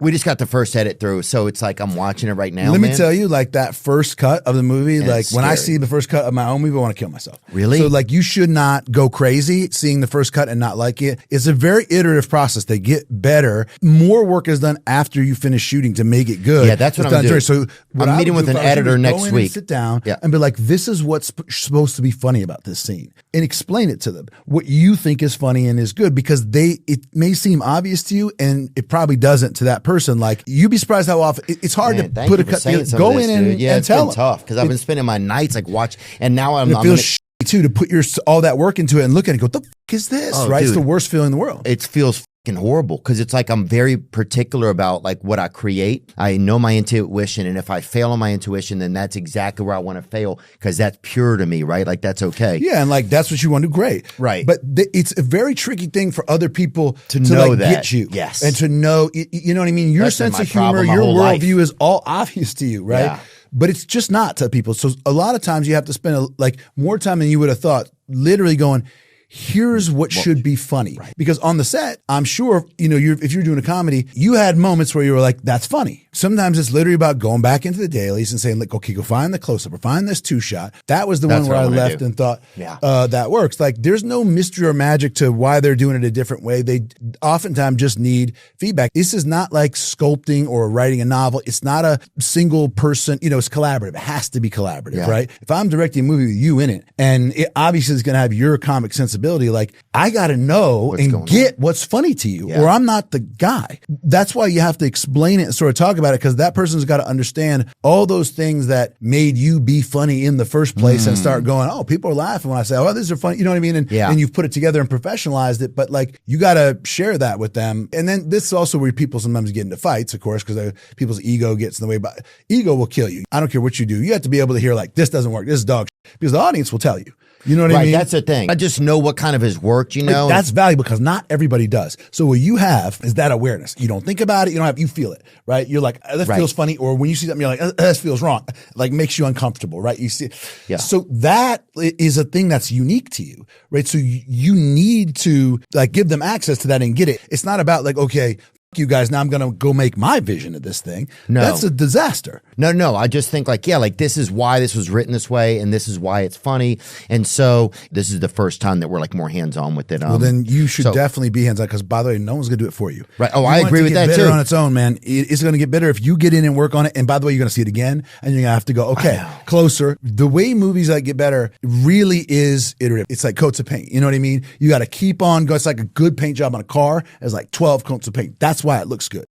We just got the first edit through, so it's like I'm watching it right now. Let me tell you, like that first cut of the movie, like when I see the first cut of my own movie, I want to kill myself. Really? So like you should not go crazy seeing the first cut and not like it. It's a very iterative process. They get better. More work is done after you finish shooting to make it good. Yeah, that's what I'm doing. So I'm meeting with an editor next week. Sit down and be like, this is what's supposed to be funny about this scene, and explain it to them. What you think is funny and is good, because it may seem obvious to you, and it probably doesn't to that person. Like you'd be surprised how often it's hard to put a cut together. Go in and tell them. It's been tough because I've been spending my nights like watch, and now I'm. It feels shitty too to put all that work into it and look at it and go, what the fuck is this? Right? Dude, it's the worst feeling in the world. It feels horrible because it's like I'm very particular about like what I create. I know my intuition, and if I fail on my intuition, then that's exactly where I want to fail, because that's pure to me, right? Like that's okay. Yeah, and like that's what you want to do. Great, right? But it's a very tricky thing for other people to know like that. Get you, yes, and to know. You know what I mean? Your sense of humor, your worldview is all obvious to you, right? Yeah. But it's just not to people. So a lot of times you have to spend like more time than you would have thought, literally going, here's what should be funny. Right. Because on the set, I'm sure, if you're doing a comedy, you had moments where you were like, that's funny. Sometimes it's literally about going back into the dailies and saying, like, okay, go find the close-up or find this two-shot. That was the one where I left and thought, that works. Like, there's no mystery or magic to why they're doing it a different way. They oftentimes just need feedback. This is not like sculpting or writing a novel. It's not a single person, it's collaborative. It has to be collaborative, right? If I'm directing a movie with you in it, and it obviously is going to have your comic sensibility, like I got to know and get what's funny to you, or I'm not the guy. That's why you have to explain it and sort of talk about it, because that person's got to understand all those things that made you be funny in the first place and start going, oh, people are laughing when I say, oh, these are funny. You know what I mean? And you've put it together and professionalized it, but like you got to share that with them. And then this is also where people sometimes get into fights, of course, because people's ego gets in the way. But ego will kill you. I don't care what you do. You have to be able to hear like, this doesn't work. This is dog shit. Because the audience will tell you. You know what I mean? That's the thing. I just know what kind of has worked, Like, that's valuable because not everybody does. So what you have is that awareness. You don't think about it. You feel it, right? You're like, that feels funny. Or when you see something, you're like, that feels wrong. Like makes you uncomfortable, right? You see. Yeah. So that is a thing that's unique to you, right? So you need to like give them access to that and get it. It's not about like, okay, you guys, now I'm going to go make my vision of this thing. No. That's a disaster. No. I just think like, this is why this was written this way, and this is why it's funny. And so this is the first time that we're like more hands-on with it. Well, then you should definitely be hands-on, because by the way, no one's going to do it for you. Right. Oh, I agree with that too. On its own, man. It's going to get better if you get in and work on it. And by the way, you're going to see it again, and you're going to have to go, okay, closer. The way movies like get better really is iterative. It's like coats of paint. You know what I mean? You got to keep on going. It's like a good paint job on a car. It's like 12 coats of paint. That's why it looks good.